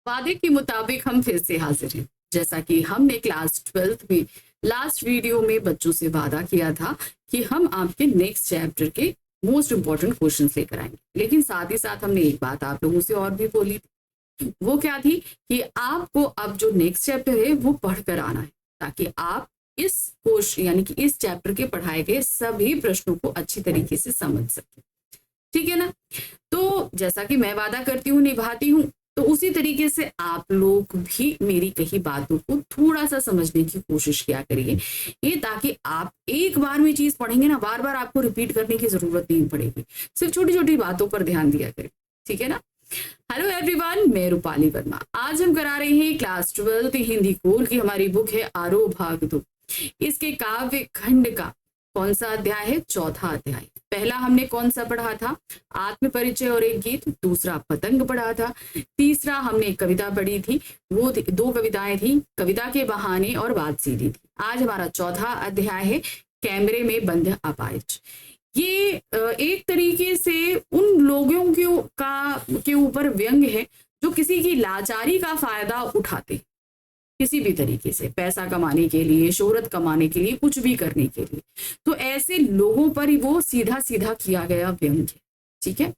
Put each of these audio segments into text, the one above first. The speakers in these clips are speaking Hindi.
वादे के मुताबिक हम फिर से हाजिर हैं। जैसा कि हमने क्लास 12th में लास्ट वीडियो में बच्चों से वादा किया था कि हम आपके नेक्स्ट चैप्टर के मोस्ट इंपॉर्टेंट क्वेश्चन लेकर आएंगे, लेकिन साथ ही साथ हमने एक बात आप लोगों से और भी बोली थी। वो क्या थी कि आपको अब जो नेक्स्ट चैप्टर है वो पढ़कर आना है, ताकि आप इस कोर्स यानी कि इस चैप्टर के पढ़ाए गए सभी प्रश्नों को अच्छी तरीके से समझ सके। ठीक है ना? तो जैसा कि मैं वादा करती हूँ निभाती हूँ, तो उसी तरीके से आप लोग भी मेरी कही बातों को थोड़ा सा समझने की कोशिश किया करिए, ये ताकि आप एक बार में चीज पढ़ेंगे ना, बार बार आपको रिपीट करने की जरूरत नहीं पड़ेगी, सिर्फ छोटी छोटी बातों पर ध्यान दिया करें। ठीक है ना? हेलो एवरीवन, मैं रूपाली वर्मा। आज हम करा रहे हैं क्लास 12th हिंदी कोर की हमारी बुक है आरोह भाग 2। इसके काव्य खंड का कौन सा अध्याय है? चौथा अध्याय। पहला हमने कौन सा पढ़ा था? आत्म परिचय और एक गीत। दूसरा पतंग पढ़ा था। तीसरा हमने एक कविता पढ़ी थी, वो दो कविताएं थी, कविता के बहाने और बात सीधी थी। आज हमारा चौथा अध्याय है कैमरे में बंद अपाहिज। ये एक तरीके से उन लोगों के ऊपर व्यंग है जो किसी की लाचारी का फायदा उठाते, किसी भी तरीके से पैसा कमाने के लिए, शोहरत कमाने के लिए, कुछ भी करने के लिए। तो ऐसे लोगों पर ही वो सीधा सीधा किया गया व्यंग है। ठीक है?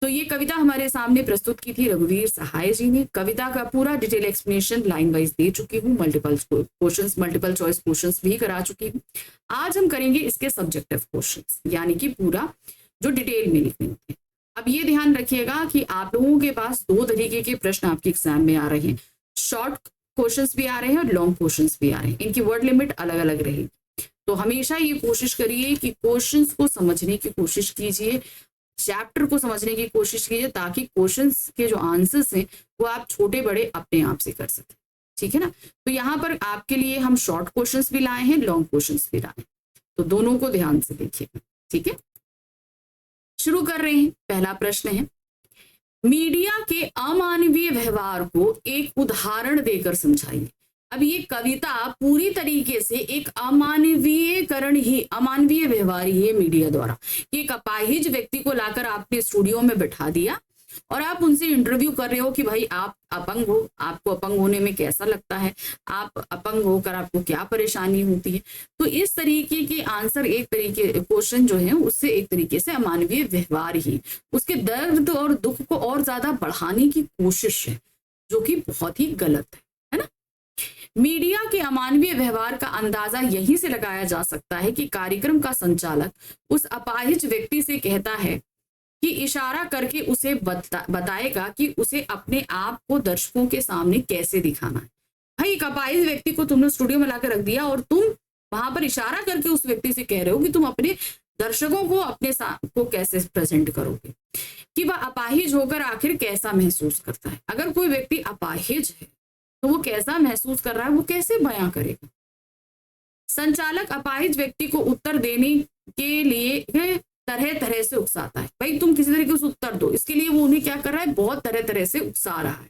तो ये कविता हमारे सामने प्रस्तुत की थी रघुवीर सहाय जी ने। कविता का पूरा डिटेल एक्सप्लेनेशन लाइन वाइज दे चुकी हूँ, मल्टीपल चॉइस क्वेश्चंस भी करा चुकी हूँ। आज हम करेंगे इसके सब्जेक्टिव क्वेश्चंस, यानी कि पूरा जो डिटेल में लिखने होते हैं। अब ये ध्यान रखिएगा कि आप लोगों के पास दो तरीके के प्रश्न आपके एग्जाम में आ रहे हैं, शॉर्ट क्वेश्चंस भी आ रहे हैं और लॉन्ग क्वेश्चंस भी आ रहे हैं। इनकी वर्ड लिमिट अलग अलग रहेगी। तो हमेशा ये कोशिश करिए कि क्वेश्चंस को समझने की कोशिश कीजिए, चैप्टर को समझने की कोशिश कीजिए, ताकि क्वेश्चंस के जो आंसर्स हैं वो आप छोटे बड़े अपने आप से कर सकें। ठीक है ना? तो यहाँ पर आपके लिए हम शॉर्ट क्वेश्चंस भी लाए हैं, लॉन्ग क्वेश्चंस भी लाए हैं, तो दोनों को ध्यान से देखिए। ठीक है, शुरू कर रहे हैं। पहला प्रश्न है, मीडिया के अमानवीय व्यवहार को एक उदाहरण देकर समझाइए। अब ये कविता पूरी तरीके से एक अमानवीय व्यवहार ही है मीडिया द्वारा। एक अपाहिज व्यक्ति को लाकर आपने स्टूडियो में बैठा दिया और आप उनसे इंटरव्यू कर रहे हो कि भाई आप अपंग हो, आपको अपंग होने में कैसा लगता है, आप अपंग होकर आपको क्या परेशानी होती है। तो इस तरीके के आंसर, एक तरीके क्वेश्चन जो है उससे एक तरीके से अमानवीय व्यवहार ही उसके दर्द और दुख को और ज्यादा बढ़ाने की कोशिश है, जो कि बहुत ही गलत है ना? मीडिया के अमानवीय व्यवहार का अंदाजा यहीं से लगाया जा सकता है कि कार्यक्रम का संचालक उस अपाहिज व्यक्ति से कहता है कि इशारा करके उसे बताएगा कि उसे अपने आप को दर्शकों के सामने कैसे दिखाना है। भाई, एक अपाहिज व्यक्ति को तुमने स्टूडियो में लाकर रख दिया और तुम वहां पर इशारा करके उस व्यक्ति से कह रहे हो कि तुम अपने दर्शकों को अपने को कैसे प्रेजेंट करोगे, कि वह अपाहिज होकर आखिर कैसा महसूस करता है। अगर कोई व्यक्ति अपाहिज है तो वो कैसा महसूस कर रहा है, वो कैसे बयां करेगा? संचालक अपाहिज व्यक्ति को उत्तर देने के लिए तरह तरह से उकसाता है। भाई, तुम किसी तरीके से उत्तर दो, इसके लिए वो उन्हें क्या कर रहा है, बहुत तरह तरह से उकसा रहा है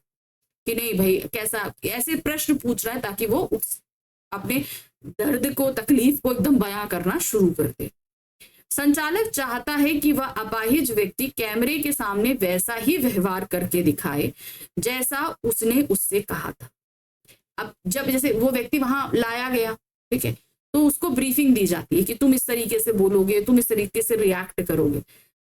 कि नहीं भाई कैसा, ऐसे प्रश्न पूछ रहा है ताकि वो अपने दर्द को, तकलीफ को एकदम बयां करना शुरू कर दे। संचालक चाहता है कि वह अपाहिज व्यक्ति कैमरे के सामने वैसा ही व्यवहार करके दिखाए जैसा उसने उससे कहा था। अब जब जैसे वो व्यक्ति वहां लाया गया, ठीक है, तो उसको ब्रीफिंग दी जाती है कि तुम इस तरीके से बोलोगे, तुम इस तरीके से रिएक्ट करोगे।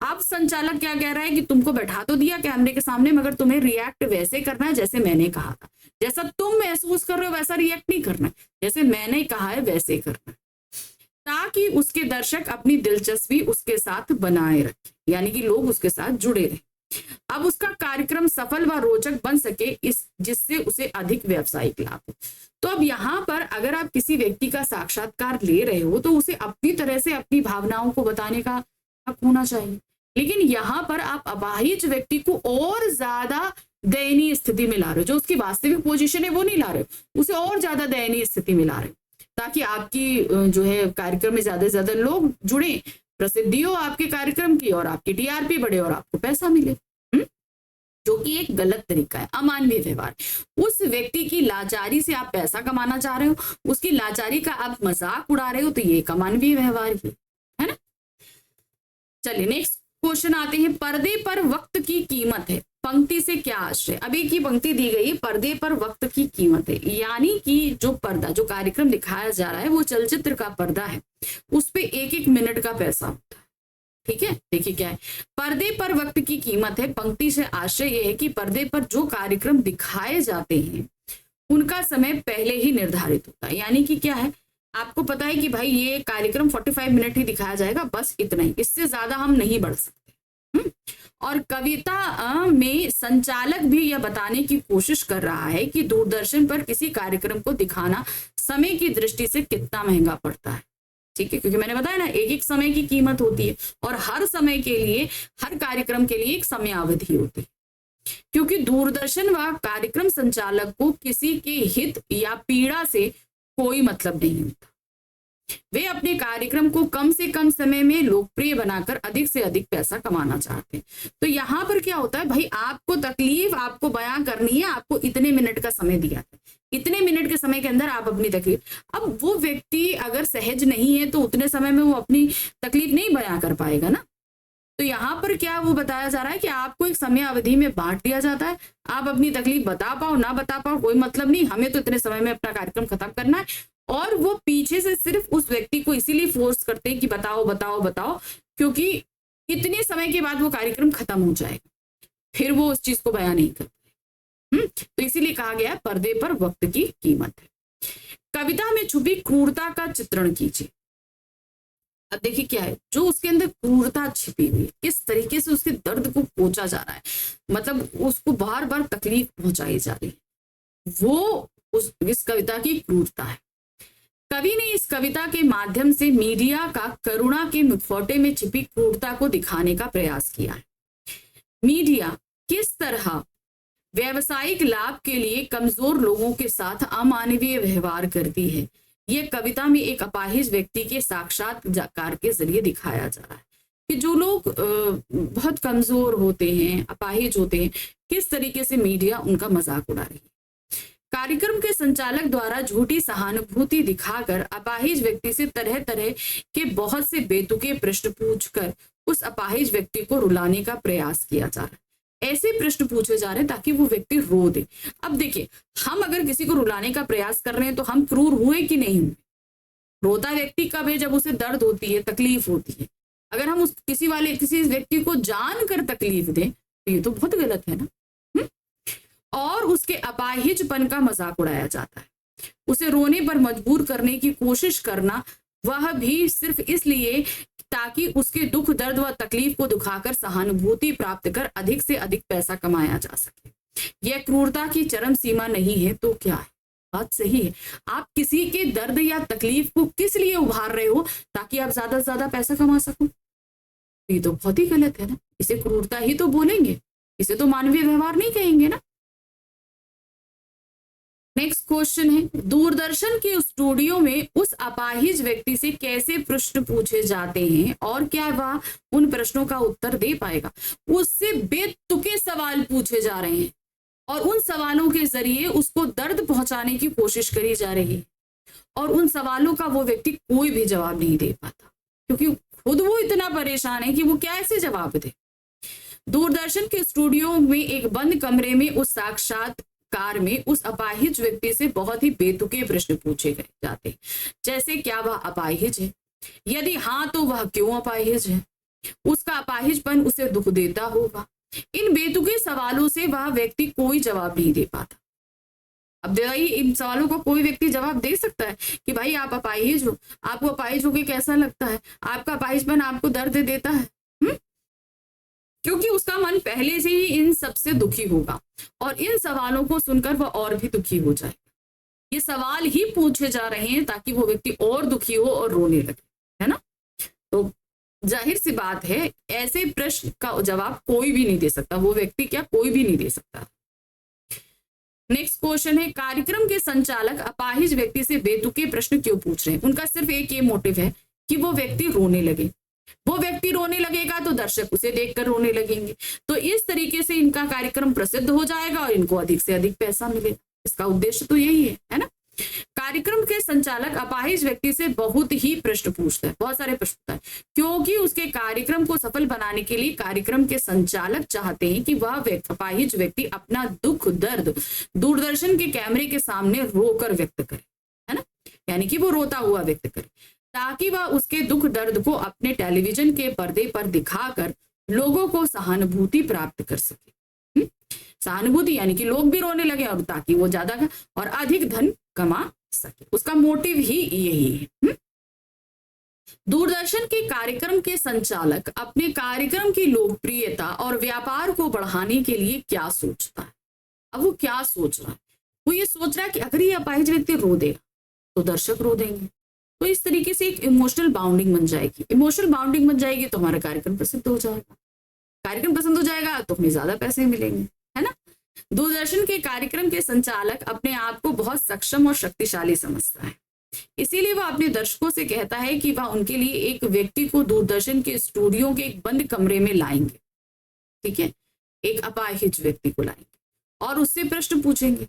अब संचालक क्या कह रहा है कि तुमको बैठा तो दिया कैमरे के सामने, मगर तुम्हें रिएक्ट वैसे करना है जैसे मैंने कहा था। जैसा तुम महसूस कर रहे हो वैसा रिएक्ट नहीं करना है, जैसे मैंने कहा है वैसे करना है, ताकि उसके दर्शक अपनी दिलचस्पी उसके साथ बनाए रखें, यानी कि लोग उसके साथ जुड़े रहें। अब उसका कार्यक्रम सफल व रोचक बन सके, जिससे उसे अधिक व्यावसायिक लाभ हो। तो अब यहाँ पर अगर आप किसी व्यक्ति का साक्षात्कार ले रहे हो तो उसे अपनी तरह से अपनी भावनाओं को बताने का हक होना चाहिए, लेकिन यहाँ पर आप अपाहिज व्यक्ति को और ज्यादा दयनीय स्थिति में ला रहे हो। जो उसकी वास्तविक पोजीशन है वो नहीं ला रहे हो, उसे और ज्यादा दयनीय स्थिति में ला रहे हो, ताकि आपकी जो है कार्यक्रम में ज्यादा से ज्यादा लोग जुड़े, प्रसिद्धि हो आपके कार्यक्रम की और आपकी टीआरपी बढ़े और आपको पैसा मिले, जो कि एक गलत तरीका है, अमानवीय व्यवहार। उस व्यक्ति की लाचारी से आप पैसा कमाना चाह रहे हो, उसकी लाचारी का आप मजाक उड़ा रहे हो, तो ये एक अमानवीय व्यवहार ही है ना? चलिए नेक्स्ट क्वेश्चन आते हैं, पर्दे पर वक्त की कीमत है, पंक्ति से क्या आशय। अब एक ही पंक्ति दी गई, पर्दे पर वक्त की कीमत है, यानी कि जो पर्दा, जो कार्यक्रम दिखाया जा रहा है वो चलचित्र का पर्दा है, उस पे एक एक मिनट का पैसा होता है। ठीक है, देखिए क्या है, पर्दे पर वक्त की कीमत है, पंक्ति से आशय यह है कि पर्दे पर जो कार्यक्रम दिखाए जाते हैं उनका समय पहले ही निर्धारित होता है। यानी कि क्या है, आपको पता है कि भाई ये कार्यक्रम 45 मिनट ही दिखाया जाएगा, बस इतना ही, इससे ज्यादा हम नहीं बढ़ सकते। और कविता में संचालक भी यह बताने की कोशिश कर रहा है कि दूरदर्शन पर किसी कार्यक्रम को दिखाना समय की दृष्टि से कितना महंगा पड़ता है। ठीक है, क्योंकि मैंने बताया ना, एक एक समय की कीमत होती है और हर समय के लिए, हर कार्यक्रम के लिए एक समयावधि होती है, क्योंकि दूरदर्शन व कार्यक्रम संचालक को किसी के हित या पीड़ा से कोई मतलब नहीं होता। वे अपने कार्यक्रम को कम से कम समय में लोकप्रिय बनाकर अधिक से अधिक पैसा कमाना चाहते हैं। तो यहाँ पर क्या होता है, भाई आपको तकलीफ आपको बयां करनी है, आपको इतने मिनट का समय दिया है, इतने मिनट के समय के अंदर आप अपनी तकलीफ, अब वो व्यक्ति अगर सहज नहीं है तो उतने समय में वो अपनी तकलीफ नहीं बयां कर पाएगा ना। तो यहाँ पर क्या वो बताया जा रहा है कि आपको एक समय अवधि में बांट दिया जाता है, आप अपनी तकलीफ बता पाओ ना बता पाओ कोई मतलब नहीं, हमें तो इतने समय में अपना कार्यक्रम खत्म करना है। और वो पीछे से सिर्फ उस व्यक्ति को इसीलिए फोर्स करते हैं कि बताओ बताओ बताओ, क्योंकि इतने समय के बाद वो कार्यक्रम खत्म हो जाएगा, फिर वो उस चीज को बयान नहीं करते। तो इसीलिए कहा गया पर्दे पर वक्त की कीमत है। कविता में छुपी क्रूरता का चित्रण कीजिए। अब देखिए क्या है, जो उसके अंदर क्रूरता छिपी हुई है, किस तरीके से उसके दर्द को पोंछा जा रहा है, मतलब उसको बार बार तकलीफ पहुंचाई जा रही है, वो इस कविता की क्रूरता है। कवि ने इस कविता के माध्यम से मीडिया का करुणा के मुखौटे में छिपी क्रूरता को दिखाने का प्रयास किया है। मीडिया किस तरह व्यवसायिक लाभ के लिए कमजोर लोगों के साथ अमानवीय व्यवहार करती है, यह कविता में एक अपाहिज व्यक्ति के साक्षात्कार के जरिए दिखाया जा रहा है कि जो लोग बहुत कमजोर होते हैं, अपाहिज होते हैं, किस तरीके से मीडिया उनका मजाक उड़ा रही है। कार्यक्रम के संचालक द्वारा झूठी सहानुभूति दिखाकर अपाहिज व्यक्ति से तरह तरह के बहुत से बेतुके प्रश्न पूछकर उस अपाहिज व्यक्ति को रुलाने का प्रयास किया जा रहा है। ऐसे प्रश्न पूछे जा रहे हैं ताकि वो व्यक्ति रो दे। अब देखिए, हम अगर किसी को रुलाने का प्रयास कर रहे हैं तो हम क्रूर हुए कि नहीं हुए? रोता व्यक्ति कब है? जब उसे दर्द होती है, तकलीफ होती है। अगर हम उस किसी व्यक्ति को जानकर तकलीफ दें तो ये तो बहुत गलत है ना। और उसके अपाहिजपन का मजाक उड़ाया जाता है, उसे रोने पर मजबूर करने की कोशिश करना, वह भी सिर्फ इसलिए ताकि उसके दुख दर्द व तकलीफ को दिखाकर सहानुभूति प्राप्त कर अधिक से अधिक पैसा कमाया जा सके। यह क्रूरता की चरम सीमा नहीं है तो क्या है? बात सही है। आप किसी के दर्द या तकलीफ को किस लिए उभार रहे हो? ताकि आप ज्यादा से ज्यादा पैसा कमा सको। ये तो बहुत ही गलत है ना। इसे क्रूरता ही तो बोलेंगे, इसे तो मानवीय व्यवहार नहीं कहेंगे ना। नेक्स्ट क्वेश्चन है, दूरदर्शन के स्टूडियो में उस अपाहिज व्यक्ति से कैसे प्रश्न पूछे जाते हैं और क्या वह उन प्रश्नों का उत्तर दे पाएगा? उससे बेतुके सवाल पूछे जा रहे हैं और उन सवालों के जरिए उसको दर्द पहुंचाने की कोशिश करी जा रही है और उन सवालों का वो व्यक्ति कोई भी जवाब नहीं दे पाता, क्योंकि खुद वो इतना परेशान है कि वो कैसे जवाब दे। दूरदर्शन के स्टूडियो में एक बंद कमरे में उस साक्षात्कार में उस अपाहिज व्यक्ति से बहुत ही बेतुके प्रश्न पूछे गए जाते हैं, जैसे क्या वह अपाहिज है? यदि हाँ तो वह क्यों अपाहिज है? उसका अपाहिजपन उसे दुख देता होगा। इन बेतुके सवालों से वह व्यक्ति कोई जवाब नहीं दे पाता। अब देखिए, इन सवालों को कोई व्यक्ति जवाब दे सकता है कि भाई आप अपाहिज हो, आपको अपाहिज होके कैसा लगता है, आपका अपाहिजपन आपको दर्द देता है? क्योंकि उसका मन पहले से ही इन सबसे दुखी होगा और इन सवालों को सुनकर वह और भी दुखी हो जाएगा। ये सवाल ही पूछे जा रहे हैं ताकि वो व्यक्ति और दुखी हो और रोने लगे, है ना। तो जाहिर सी बात है, ऐसे प्रश्न का जवाब कोई भी नहीं दे सकता, वो व्यक्ति क्या कोई भी नहीं दे सकता। नेक्स्ट क्वेश्चन है, कार्यक्रम के संचालक अपाहिज व्यक्ति से बेतुके प्रश्न क्यों पूछ रहे हैं? उनका सिर्फ एक ये मोटिव है कि वो व्यक्ति रोने लगे। वो व्यक्ति रोने लगेगा तो दर्शक उसे देखकर रोने लगेंगे, तो इस तरीके से इनका कार्यक्रम प्रसिद्ध हो जाएगा और इनको अधिक से अधिक पैसा मिलेगा। इसका उद्देश्य तो यही है ना। कार्यक्रम के संचालक अपाहिज व्यक्ति से बहुत ही प्रश्न पूछता है, बहुत सारे प्रश्न पूछता है, क्योंकि उसके कार्यक्रम को सफल बनाने के लिए कार्यक्रम के संचालक चाहते हैं कि वह अपाहिज व्यक्ति अपना दुख दर्द दूरदर्शन के कैमरे के सामने रोकर व्यक्त करे, है ना, यानी कि वो रोता हुआ व्यक्त करे, ताकि वह उसके दुख दर्द को अपने टेलीविजन के पर्दे पर दिखाकर लोगों को सहानुभूति प्राप्त कर सके। सहानुभूति यानी कि लोग भी रोने लगे और ताकि वो ज्यादा और अधिक धन कमा सके, उसका मोटिव ही यही है। दूरदर्शन के कार्यक्रम के संचालक अपने कार्यक्रम की लोकप्रियता और व्यापार को बढ़ाने के लिए क्या सोचता है? अब वो क्या सोच रहा है? वो ये सोच रहा है कि अगर ये अपाहिज व्यक्ति रो देगा तो दर्शक रो देंगे, तो इस तरीके से एक इमोशनल बाउंडिंग बन जाएगी। इमोशनल बाउंडिंग बन जाएगी तो हमारा कार्यक्रम प्रसिद्ध हो जाएगा, कार्यक्रम पसंद हो जाएगा तो हमें ज्यादा पैसे मिलेंगे, है ना। दूरदर्शन के कार्यक्रम के संचालक अपने आप को बहुत सक्षम और शक्तिशाली समझता है, इसीलिए वह अपने दर्शकों से कहता है कि वह उनके लिए एक व्यक्ति को दूरदर्शन के स्टूडियो के एक बंद कमरे में लाएंगे, ठीक है, एक अपाहिज व्यक्ति को लाएंगे और उससे प्रश्न पूछेंगे।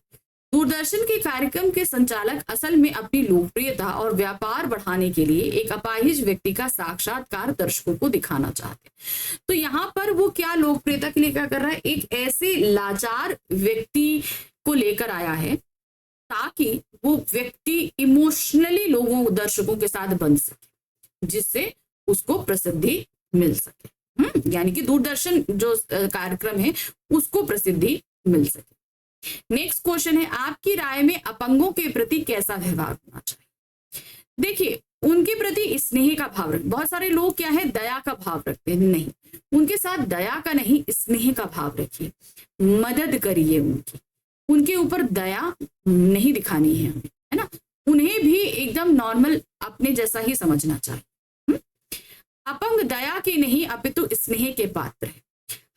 दूरदर्शन के कार्यक्रम के संचालक असल में अपनी लोकप्रियता और व्यापार बढ़ाने के लिए एक अपाहिज व्यक्ति का साक्षात्कार दर्शकों को दिखाना चाहते हैं। तो यहाँ पर वो क्या लोकप्रियता के लिए क्या कर रहा है? एक ऐसे लाचार व्यक्ति को लेकर आया है ताकि वो व्यक्ति इमोशनली लोगों दर्शकों के साथ बन सके, जिससे उसको प्रसिद्धि मिल सके। यानी कि दूरदर्शन जो कार्यक्रम है उसको प्रसिद्धि मिल सके। नेक्स्ट क्वेश्चन है, आपकी राय में अपंगों के प्रति कैसा व्यवहार होना चाहिए? देखिए, उनके प्रति स्नेह का भाव रखें। बहुत सारे लोग क्या है, दया का भाव रखते हैं, नहीं, उनके साथ दया का नहीं, स्नेह का भाव रखिए, मदद करिए उनके ऊपर दया नहीं दिखानी है हमें, है ना, उन्हें भी एकदम नॉर्मल अपने जैसा ही समझना चाहिए। अपंग दया के नहीं अपितु स्नेह के पात्र है।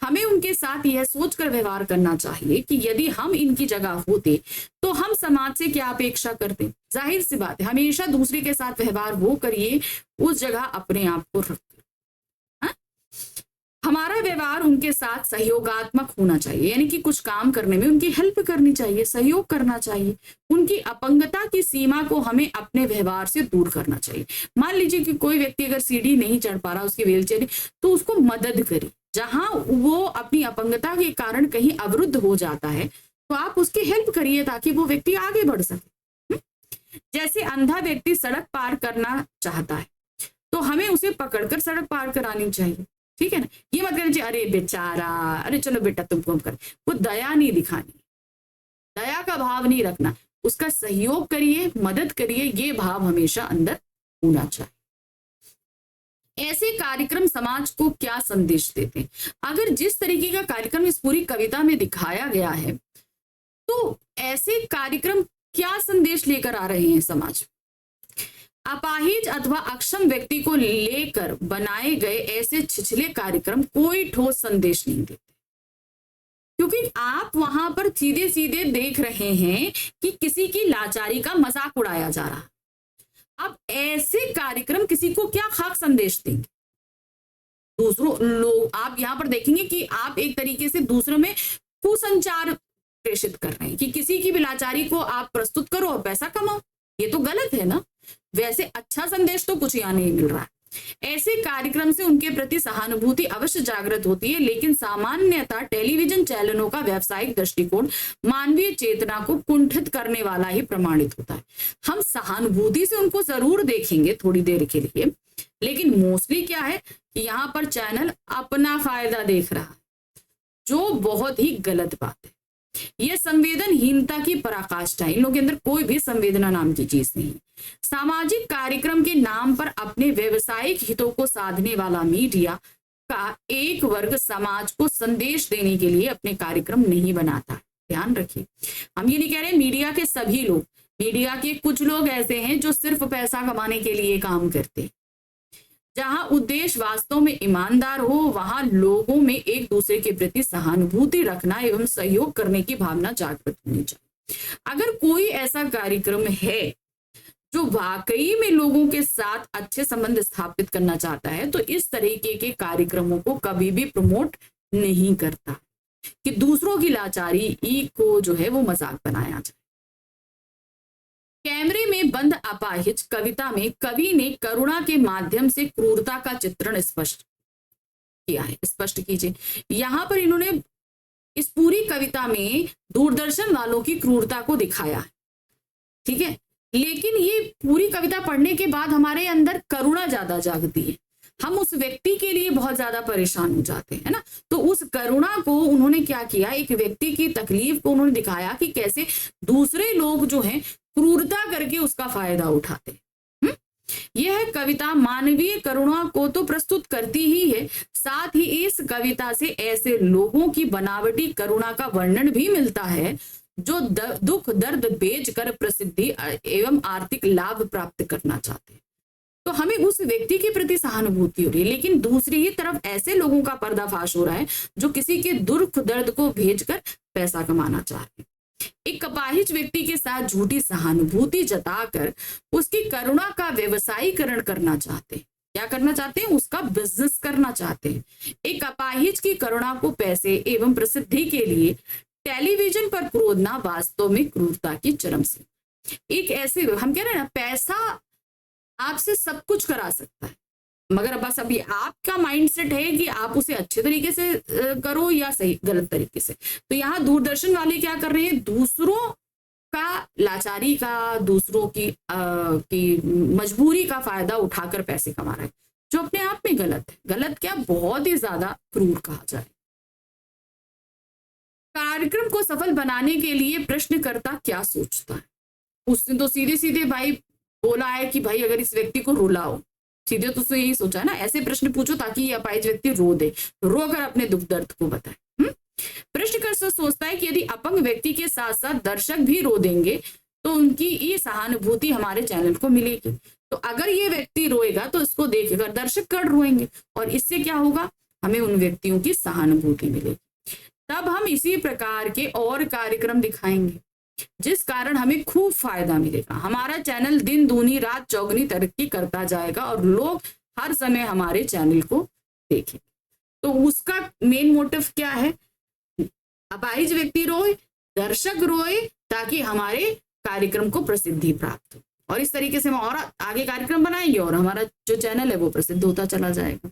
हमें उनके साथ यह सोचकर व्यवहार करना चाहिए कि यदि हम इनकी जगह होते तो हम समाज से क्या अपेक्षा करते। जाहिर सी बात है, हमेशा दूसरे के साथ व्यवहार वो करिए उस जगह अपने आप को रख। हमारा व्यवहार उनके साथ सहयोगात्मक होना चाहिए, यानी कि कुछ काम करने में उनकी हेल्प करनी चाहिए, सहयोग करना चाहिए। उनकी अपंगता की सीमा को हमें अपने व्यवहार से दूर करना चाहिए। मान लीजिए कि कोई व्यक्ति अगर सीढ़ी नहीं चढ़ पा रहा, उसकी व्हीलचेयर, तो उसको मदद करिए। जहां वो अपनी अपंगता के कारण कहीं अवरुद्ध हो जाता है तो आप उसकी हेल्प करिए ताकि वो व्यक्ति आगे बढ़ सके। जैसे अंधा व्यक्ति सड़क पार करना चाहता है तो हमें उसे पकड़कर सड़क पार करानी चाहिए, ठीक है ना। ये मत करना चाहिए, अरे बेचारा, अरे चलो बेटा तुमको हम कर, वो दया नहीं दिखानी, दया का भाव नहीं रखना, उसका सहयोग करिए, मदद करिए, ये भाव हमेशा अंदर होना चाहिए। ऐसे कार्यक्रम समाज को क्या संदेश देते हैं? अगर जिस तरीके का कार्यक्रम इस पूरी कविता में दिखाया गया है तो ऐसे कार्यक्रम क्या संदेश लेकर आ रहे हैं समाज? अपाहिज अथवा अक्षम व्यक्ति को लेकर बनाए गए ऐसे छिछले कार्यक्रम कोई ठोस संदेश नहीं देते, क्योंकि आप वहां पर सीधे सीधे देख रहे हैं कि किसी की लाचारी का मजाक उड़ाया जा रहा है। अब ऐसे कार्यक्रम किसी को क्या खाक संदेश देंगे? दूसरों लोग, आप यहां पर देखेंगे कि आप एक तरीके से दूसरों में कुसंचार प्रेषित कर रहे हैं कि किसी की भी लाचारी को आप प्रस्तुत करो और पैसा कमाओ। ये तो गलत है ना। वैसे अच्छा संदेश तो कुछ यहाँ नहीं मिल रहा है। ऐसे कार्यक्रम से उनके प्रति सहानुभूति अवश्य जागृत होती है, लेकिन सामान्यतः टेलीविजन चैनलों का व्यावसायिक दृष्टिकोण मानवीय चेतना को कुंठित करने वाला ही प्रमाणित होता है। हम सहानुभूति से उनको जरूर देखेंगे थोड़ी देर के लिए, लेकिन मोस्टली क्या है कि यहाँ पर चैनल अपना फायदा देख रहा है, जो बहुत ही गलत बात है। यह संवेदनहीनता की पराकाष्ठा है। इन लोगों के अंदर कोई भी संवेदना नाम की चीज नहीं। सामाजिक कार्यक्रम के नाम पर अपने व्यवसायिक हितों को साधने वाला मीडिया का एक वर्ग समाज को संदेश देने के लिए अपने कार्यक्रम नहीं बनाता। ध्यान रखिए, हम ये नहीं कह रहे मीडिया के सभी लोग, मीडिया के कुछ लोग ऐसे हैं जो सिर्फ पैसा कमाने के लिए काम करते हैं। जहां उद्देश्य वास्तव में ईमानदार हो, वहां लोगों में एक दूसरे के प्रति सहानुभूति रखना एवं सहयोग करने की भावना जागृत होनी चाहिए। अगर कोई ऐसा कार्यक्रम है जो वाकई में लोगों के साथ अच्छे संबंध स्थापित करना चाहता है, तो इस तरीके के कार्यक्रमों को कभी भी प्रमोट नहीं करता कि दूसरों की लाचारी को जो है वो मजाक बनाया जाए। कैमरे में बंद अपाहिज कविता में कवि ने करुणा के माध्यम से क्रूरता का चित्रण स्पष्ट किया है। स्पष्ट कीजिए। यहां पर इन्होंने इस पूरी कविता में दूरदर्शन वालों की क्रूरता को दिखाया है, ठीक है, लेकिन ये पूरी कविता पढ़ने के बाद हमारे अंदर करुणा ज्यादा जागती है, हम उस व्यक्ति के लिए बहुत ज्यादा परेशान हो जाते हैं, है ना। तो उस करुणा को उन्होंने क्या किया, एक व्यक्ति की तकलीफ को उन्होंने दिखाया कि कैसे दूसरे लोग जो हैं क्रूरता करके उसका फायदा उठाते हैं। यह कविता मानवीय करुणा को तो प्रस्तुत करती ही है, साथ ही इस कविता से ऐसे लोगों की बनावटी करुणा का वर्णन भी मिलता है जो दुख दर्द बेचकर प्रसिद्धि एवं आर्थिक लाभ प्राप्त करना चाहते हैं। तो हमें उस व्यक्ति के प्रति सहानुभूति हो रही है, लेकिन दूसरी ही तरफ ऐसे लोगों का पर्दाफाश हो रहा है जो किसी के दुख दर्द को भेजकर पैसा कमाना चाहते हैं। एक अपाहिज व्यक्ति के साथ झूठी सहानुभूति जताकर उसकी करुणा का व्यवसायीकरण करना चाहते हैं। क्या करना चाहते हैं? उसका बिजनेस करना चाहते हैं। एक अपाहिज की करुणा को पैसे एवं प्रसिद्धि के लिए टेलीविजन पर क्रोधना वास्तव में क्रूरता की चरम सीमा। एक ऐसे, हम कह रहे हैं ना, पैसा आपसे सब कुछ करा सकता है, मगर बस अभी आपका माइंडसेट है कि आप उसे अच्छे तरीके से करो या सही गलत तरीके से। तो यहाँ दूरदर्शन वाले क्या कर रहे हैं, दूसरों का लाचारी का, दूसरों की मजबूरी का फायदा उठाकर पैसे कमा रहे हैं, जो अपने आप में गलत है। गलत क्या, बहुत ही ज्यादा क्रूर कहा जाए। कार्यक्रम को सफल बनाने के लिए प्रश्नकर्ता क्या सोचता है? उसने तो सीधे सीधे भाई बोला है कि भाई अगर इस व्यक्ति को रुलाओ, सीधे तो उसने यही सोचा है ना, ऐसे प्रश्न पूछो ताकि ये अपाहिज व्यक्ति रो दे, रोकर अपने दुख दर्द को बताए। प्रश्नकर्ता सोचता है कि यदि अपंग व्यक्ति के साथ साथ दर्शक भी रो देंगे तो उनकी ये सहानुभूति हमारे चैनल को मिलेगी। तो अगर ये व्यक्ति रोएगा तो इसको देखकर दर्शक कर रोएंगे और इससे क्या होगा, हमें उन व्यक्तियों की सहानुभूति मिलेगी। तब हम इसी प्रकार के और कार्यक्रम दिखाएंगे जिस कारण हमें खूब फायदा मिलेगा। हमारा चैनल दिन दूनी रात चौगुनी तरक्की करता जाएगा और लोग हर समय हमारे चैनल को देखेंगे। तो उसका मेन मोटिव क्या है, अपाहिज व्यक्ति रोए, दर्शक रोए, ताकि हमारे कार्यक्रम को प्रसिद्धि प्राप्त हो, और इस तरीके से हम और आगे कार्यक्रम बनाएंगे और हमारा जो चैनल है वो प्रसिद्ध होता चला जाएगा।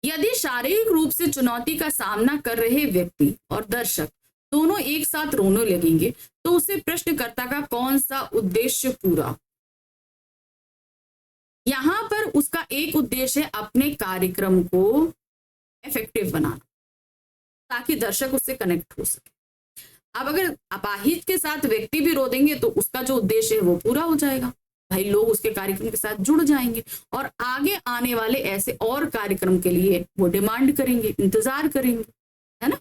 यदि शारीरिक रूप से चुनौती का सामना कर रहे व्यक्ति और दर्शक दोनों एक साथ रोने लगेंगे तो उसे प्रश्नकर्ता का कौन सा उद्देश्य पूरा? यहां पर उसका एक उद्देश्य है अपने कार्यक्रम को इफेक्टिव बनाना ताकि दर्शक उससे कनेक्ट हो सके। अब अगर अपाहिज के साथ व्यक्ति भी रो देंगे तो उसका जो उद्देश्य है वो पूरा हो जाएगा, भाई लोग उसके कार्यक्रम के साथ जुड़ जाएंगे और आगे आने वाले ऐसे और कार्यक्रम के लिए वो डिमांड करेंगे, इंतजार करेंगे, है ना।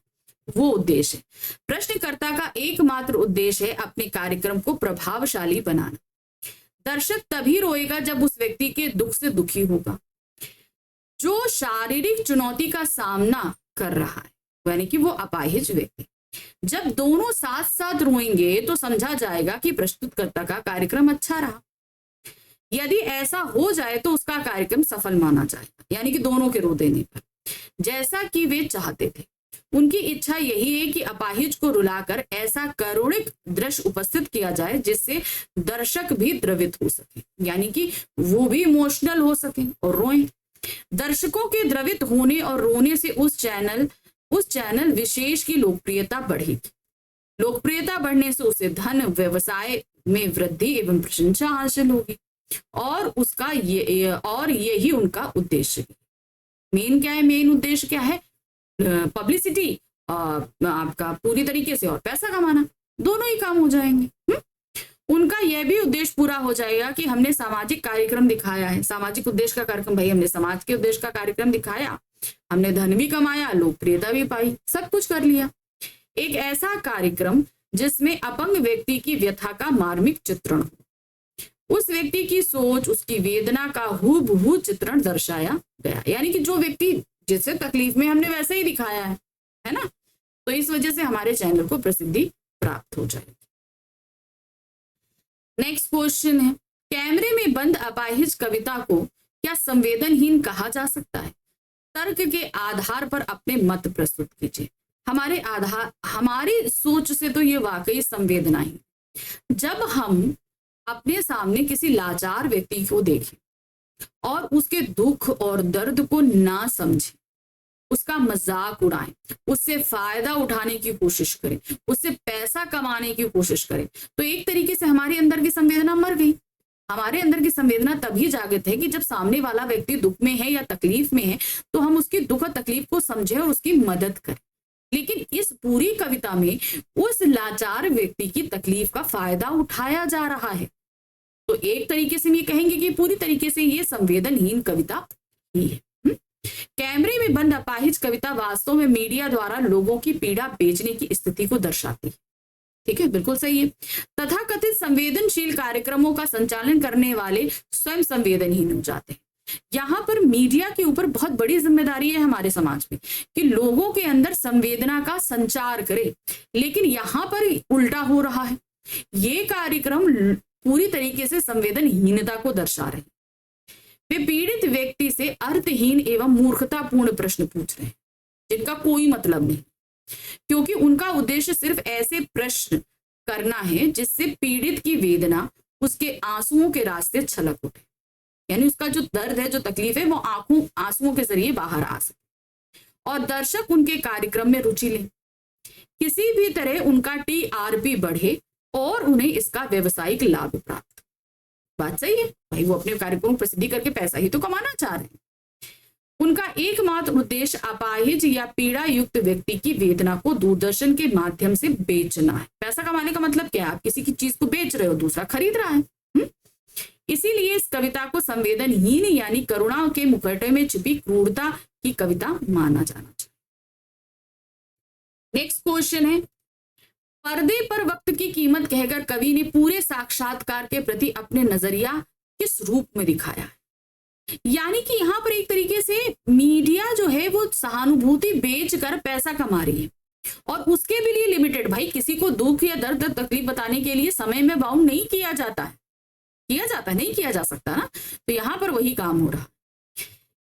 वो उद्देश्य है। प्रश्नकर्ता का एकमात्र उद्देश्य है अपने कार्यक्रम को प्रभावशाली बनाना। दर्शक तभी रोएगा जब उस व्यक्ति के दुख से दुखी होगा जो शारीरिक चुनौती का सामना कर रहा है, यानी कि वो अपाहिज व्यक्ति। जब दोनों साथ साथ रोएंगे तो समझा जाएगा कि प्रस्तुतकर्ता का कार्यक्रम अच्छा रहा। यदि ऐसा हो जाए तो उसका कार्यक्रम सफल माना जाएगा, यानी कि दोनों के रो देने पर, जैसा कि वे चाहते थे। उनकी इच्छा यही है कि अपाहिज को रुलाकर ऐसा करुणिक दृश्य उपस्थित किया जाए जिससे दर्शक भी द्रवित हो सके, यानी कि वो भी इमोशनल हो सके और रोएं। दर्शकों के द्रवित होने और रोने से उस चैनल विशेष की लोकप्रियता बढ़ेगी। लोकप्रियता बढ़ने से उसे धन, व्यवसाय में वृद्धि एवं प्रशंसा हासिल होगी और उसका यही उनका उद्देश्य है। मेन क्या है, मेन उद्देश्य क्या है, पब्लिसिटी, आपका पूरी तरीके से और पैसा कमाना, दोनों ही काम हो जाएंगे। उनका यह भी उद्देश्य पूरा हो जाएगा कि हमने सामाजिक कार्यक्रम दिखाया है। सामाजिक उद्देश्य का कार्यक्रम, भाई हमने समाज के उद्देश्य का कार्यक्रम दिखाया, हमने धन भी कमाया, लोकप्रियता भी पाई, सब कुछ कर लिया। एक ऐसा कार्यक्रम जिसमें अपंग व्यक्ति की व्यथा का मार्मिक चित्रण हो, उस व्यक्ति की सोच, उसकी वेदना का हूबहू चित्रण दर्शाया गया, यानी कि जो व्यक्ति जिससे तकलीफ में हमने वैसे ही दिखाया है ना। तो इस वजह से हमारे चैनल को प्रसिद्धि प्राप्त हो जाएगी। नेक्स्ट क्वेश्चन है, कैमरे में बंद अपाहिज कविता को क्या संवेदनहीन कहा जा सकता है? तर्क के आधार पर अपने मत प्रस्तुत कीजिए। हमारी सोच से तो ये वाकई संवेदनाहीन, जब हम अपने सामने किसी लाचार व्यक्ति को देखें और उसके दुख और दर्द को ना समझें, उसका मजाक उड़ाएं, उससे फायदा उठाने की कोशिश करें, उससे पैसा कमाने की कोशिश करें, तो एक तरीके से हमारे अंदर की संवेदना मर गई। हमारे अंदर की संवेदना तभी जागृत है कि जब सामने वाला व्यक्ति दुख में है या तकलीफ में है तो हम उसकी दुख और तकलीफ को समझें और उसकी मदद करें। लेकिन इस पूरी कविता में उस लाचार व्यक्ति की तकलीफ का फायदा उठाया जा रहा है। तो एक तरीके से हम ये कहेंगे कि पूरी तरीके से ये संवेदनहीन कविता ही है। कैमरे में बंद अपाहिज कविता वास्तव में मीडिया द्वारा लोगों की पीड़ा बेचने की स्थिति को दर्शाती है। ठीक है, बिल्कुल सही है। तथाकथित संवेदनशील कार्यक्रमों का संचालन करने वाले स्वयं संवेदनहीन हो जाते हैं। यहाँ पर मीडिया के ऊपर बहुत बड़ी जिम्मेदारी है हमारे समाज में कि लोगों के अंदर संवेदना का संचार करे, लेकिन यहाँ पर उल्टा हो रहा है। ये कार्यक्रम पूरी तरीके से संवेदनहीनता को दर्शा रहे हैं। वे पीड़ित व्यक्ति से अर्थहीन एवं मूर्खतापूर्ण प्रश्न पूछ रहे हैं जिनका कोई मतलब नहीं, क्योंकि उनका उद्देश्य सिर्फ ऐसे प्रश्न करना है जिससे पीड़ित की वेदना उसके आंसुओं के रास्ते छलक उठे, यानी उसका जो दर्द है, जो तकलीफ है, वो आंसुओं के जरिए बाहर आ सके और दर्शक उनके कार्यक्रम में रुचि लें। किसी भी तरह उनका TRP बढ़े और उन्हें इसका व्यवसायिक लाभ प्राप्त। बात सही है भाई, वो अपने कार्यक्रम प्रसिद्धि करके पैसा ही तो कमाना चाह रहे हैं। उनका एकमात्र उद्देश्य अपाहिज या पीड़ा युक्त व्यक्ति की वेदना को दूरदर्शन के माध्यम से बेचना है। पैसा कमाने का मतलब क्या है? आप किसी की चीज को बेच रहे हो, दूसरा खरीद रहा है। इसीलिए इस कविता को संवेदनहीन यानी करुणा के मुखौटे में छिपी क्रूरता की कविता माना जाना चाहिए। नेक्स्ट क्वेश्चन है, पर्दे पर वक्त की कीमत कहकर कवि ने पूरे साक्षात्कार के प्रति अपने नजरिया किस रूप में दिखाया है? यानी कि यहाँ पर एक तरीके से मीडिया जो है वो सहानुभूति बेचकर पैसा कमा रही है और उसके भी लिए लिमिटेड। भाई किसी को दुख या दर्द तकलीफ बताने के लिए समय में बाउंड नहीं किया जाता है, नहीं किया जा सकता ना। तो यहाँ पर वही काम हो रहा।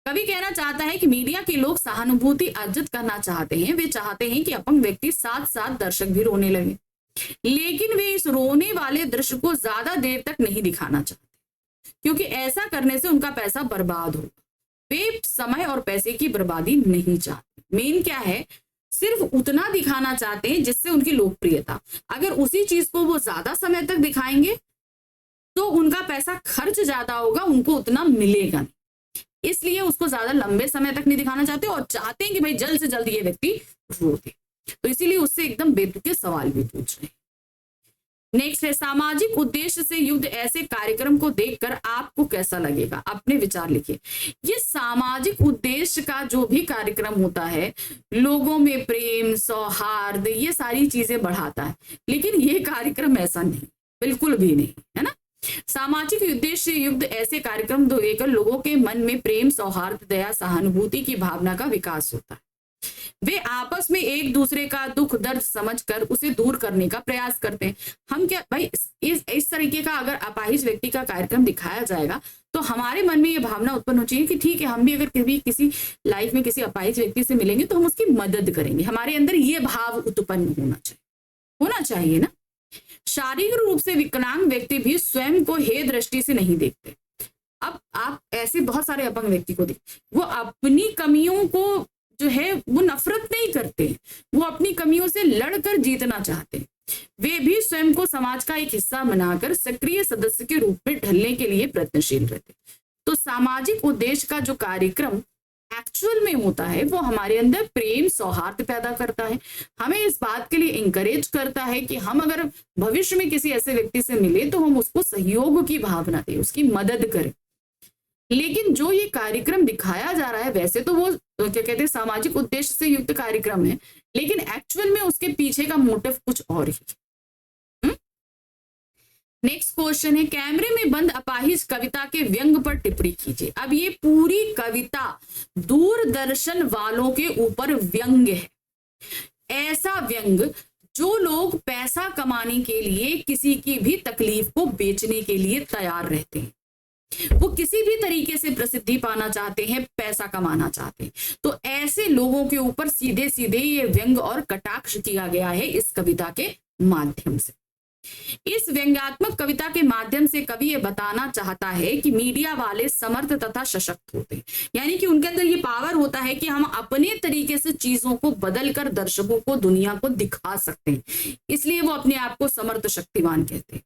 कवि कहना चाहता है कि मीडिया के लोग सहानुभूति अर्जित करना चाहते हैं। वे चाहते हैं कि अपंग व्यक्ति साथ साथ दर्शक भी रोने लगे, लेकिन वे इस रोने वाले दृश्य को ज्यादा देर तक नहीं दिखाना चाहते, क्योंकि ऐसा करने से उनका पैसा बर्बाद होगा। वे समय और पैसे की बर्बादी नहीं चाहते। मेन क्या है, सिर्फ उतना दिखाना चाहते हैं जिससे उनकी लोकप्रियता, अगर उसी चीज को वो ज्यादा समय तक दिखाएंगे तो उनका पैसा खर्च ज्यादा होगा, उनको उतना मिलेगा नहीं। इसलिए उसको ज्यादा लंबे समय तक नहीं दिखाना चाहते और चाहते हैं कि भाई जल्द से जल्द ये व्यक्ति रो दे। तो इसीलिए उससे एकदम बेतुके सवाल भी पूछ रहे हैं। नेक्स्ट है, सामाजिक उद्देश्य से युक्त ऐसे कार्यक्रम को देखकर आपको कैसा लगेगा? अपने विचार लिखिए। ये सामाजिक उद्देश्य का जो भी कार्यक्रम होता है लोगों में प्रेम, सौहार्द, ये सारी चीजें बढ़ाता है, लेकिन ये कार्यक्रम ऐसा नहीं, बिल्कुल भी नहीं, है ना। सामाजिक उद्देश्य युक्त ऐसे कार्यक्रम देखकर लोगों के मन में प्रेम, सौहार्द, दया, सहानुभूति की भावना का विकास होता है। वे आपस में एक दूसरे का दुख दर्द समझकर उसे दूर करने का प्रयास करते हैं। हम क्या भाई इस तरीके का अगर अपाहिज व्यक्ति का कार्यक्रम दिखाया जाएगा तो हमारे मन में ये भावना उत्पन्न हो चाहिए कि ठीक है, हम भी अगर कभी किसी लाइफ में किसी अपाहिज व्यक्ति से मिलेंगे तो हम उसकी मदद करेंगे। हमारे अंदर ये भाव उत्पन्न होना चाहिए ना। शारीरिक रूप से विकलांग व्यक्ति भी स्वयं को हे दृष्टि से नहीं देखते। अब आप ऐसे बहुत सारे अपंग व्यक्ति को देखिए, वो अपनी कमियों को जो है वो नफरत नहीं करते, वो अपनी कमियों से लड़कर जीतना चाहते हैं। वे भी स्वयं को समाज का एक हिस्सा बनाकर सक्रिय सदस्य के रूप में ढलने के लिए प्रयत्नशील रहते। तो सामाजिक उद्देश्य का जो कार्यक्रम एक्चुअल में होता है वो हमारे अंदर प्रेम, सौहार्द पैदा करता है, हमें इस बात के लिए इंकरेज करता है कि हम अगर भविष्य में किसी ऐसे व्यक्ति से मिले तो हम उसको सहयोग की भावना दें, उसकी मदद करें। लेकिन जो ये कार्यक्रम दिखाया जा रहा है वैसे तो वो क्या कहते हैं सामाजिक उद्देश्य से युक्त कार्यक्रम है, लेकिन एक्चुअल में उसके पीछे का मोटिव कुछ और ही। नेक्स्ट क्वेश्चन है, कैमरे में बंद अपाहिज कविता के व्यंग पर टिप्पणी कीजिए। अब ये पूरी कविता दूरदर्शन वालों के ऊपर व्यंग है, ऐसा व्यंग जो लोग पैसा कमाने के लिए किसी की भी तकलीफ को बेचने के लिए तैयार रहते हैं। वो किसी भी तरीके से प्रसिद्धि पाना चाहते हैं, पैसा कमाना चाहते हैं। तो ऐसे लोगों के ऊपर सीधे सीधे ये व्यंग और कटाक्ष किया गया है इस कविता के माध्यम से। इस व्यंग्यात्मक कविता के माध्यम से कवि ये बताना चाहता है कि मीडिया वाले समर्थ तथा सशक्त होते हैं, यानी कि उनके अंदर ये पावर होता है कि हम अपने तरीके से चीजों को बदलकर दर्शकों को, दुनिया को दिखा सकते हैं। इसलिए वो अपने आप को समर्थ शक्तिमान कहते हैं।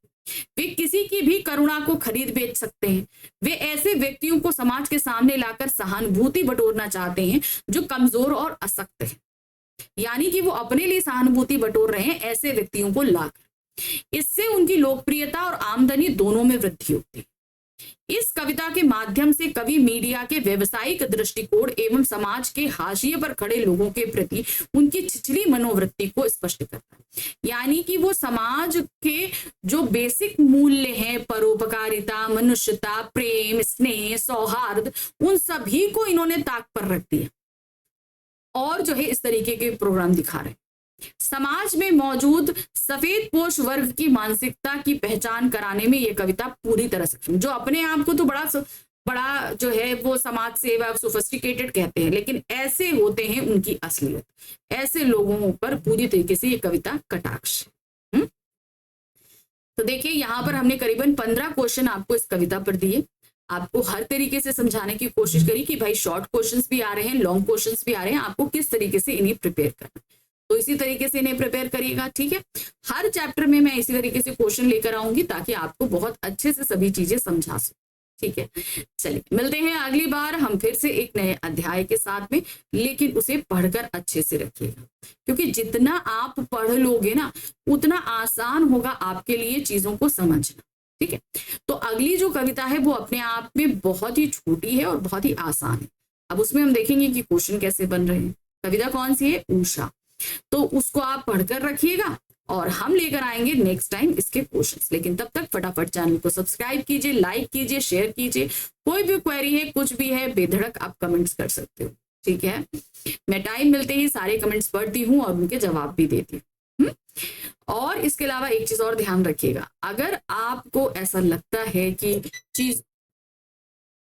वे किसी की भी करुणा को खरीद बेच सकते हैं। वे ऐसे व्यक्तियों को समाज के सामने लाकर सहानुभूति बटोरना चाहते हैं जो कमजोर और असक्त है, यानी कि वो अपने लिए सहानुभूति बटोर रहे हैं ऐसे व्यक्तियों को लाकर। इससे उनकी लोकप्रियता और आमदनी दोनों में वृद्धि होती है। इस कविता के माध्यम से कवि मीडिया के व्यवसायिक दृष्टिकोण एवं समाज के हाशिए पर खड़े लोगों के प्रति उनकी छिछली मनोवृत्ति को स्पष्ट करता है, यानी कि वो समाज के जो बेसिक मूल्य हैं, परोपकारिता, मनुष्यता, प्रेम, स्नेह, सौहार्द, उन सभी को इन्होंने ताक पर रख दिया और जो है इस तरीके के प्रोग्राम दिखा रहे हैं। समाज में मौजूद सफेद पोश वर्ग की मानसिकता की पहचान कराने में यह कविता पूरी तरह सक्षम, जो अपने आप को तो बड़ा जो है वो समाज सेवा, सोफिस्टिकेटेड कहते हैं, लेकिन ऐसे होते हैं उनकी असलियत। ऐसे लोगों पर पूरी तरीके से ये कविता कटाक्ष। तो देखिए यहाँ पर हमने करीबन 15 क्वेश्चन आपको इस कविता पर दिए। आपको हर तरीके से समझाने की कोशिश करी कि भाई शॉर्ट क्वेश्चंस भी आ रहे हैं, लॉन्ग क्वेश्चंस भी आ रहे हैं, आपको किस तरीके से इन्हें प्रिपेयर करना। तो इसी तरीके से इन्हें प्रिपेयर करिएगा, ठीक है। हर चैप्टर में मैं इसी तरीके से क्वेश्चन लेकर आऊंगी ताकि आपको बहुत अच्छे से सभी चीजें समझा सकूं, ठीक है। चलिए मिलते हैं अगली बार हम फिर से एक नए अध्याय के साथ में, लेकिन उसे पढ़कर अच्छे से रखिएगा, क्योंकि जितना आप पढ़ लोगे ना उतना आसान होगा आपके लिए चीजों को समझना, ठीक है। तो अगली जो कविता है वो अपने आप में बहुत ही छोटी है और बहुत ही आसान है। अब उसमें हम देखेंगे कि क्वेश्चन कैसे बन रहे हैं। कविता कौन सी है? उषा। तो उसको आप पढ़कर रखिएगा और हम लेकर आएंगे नेक्स्ट टाइम इसके क्वेश्चंस। लेकिन तब तक फटाफट चैनल को सब्सक्राइब कीजिए, लाइक कीजिए, शेयर कीजिए। कोई भी क्वेरी है, कुछ भी है, बेधड़क आप कमेंट्स कर सकते हो, ठीक है। मैं टाइम मिलते ही सारे कमेंट्स पढ़ती हूँ और उनके जवाब भी देती हूँ। और इसके अलावा एक चीज और ध्यान रखिएगा, अगर आपको ऐसा लगता है कि चीज